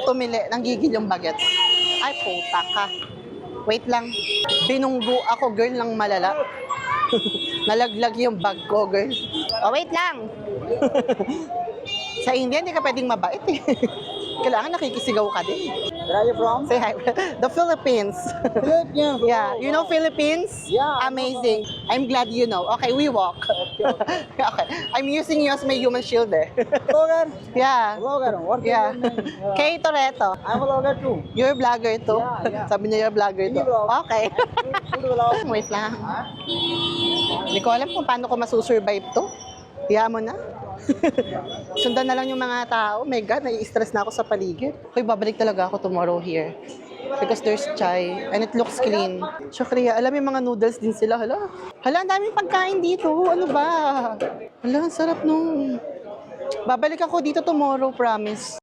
Tumili, nanggigil yung baget. Ay, puta ka. Wait lang. Binunggo ako, girl, ng malala. Nalaglag yung bag ko, girl. Oh, wait lang. Sa India, hindi ka pwedeng mabait eh. Kailangan nakikisigaw ka din. Where are you from? Say hi. The Philippines. Philippines. Yeah, you know Philippines? Yeah, I know. Amazing. I'm glad you know. Okay, we walk. Okay. I'm using you as my human shield eh. Vlogger. Yeah. Vlogger. What is Yeah. your name? Kay Toretto. I'm a vlogger too. You're a vlogger too? Yeah, yeah. Sabi niya you're a vlogger Hindi too. vlog. Okay. Food vlog. Wait lang. Hindi ko alam kung paano ko masusurvive to. Hiya mo na. Sundan na lang yung mga tao. My God, nai-stress na ako sa paligid. Hoy, babalik talaga ako tomorrow here. Because there's chai and it looks clean. Syukriya, alam mo yung mga noodles din sila. Hala, ang daming pagkain dito. Ano ba? Hala, ang sarap nung. Babalik ako dito tomorrow, promise.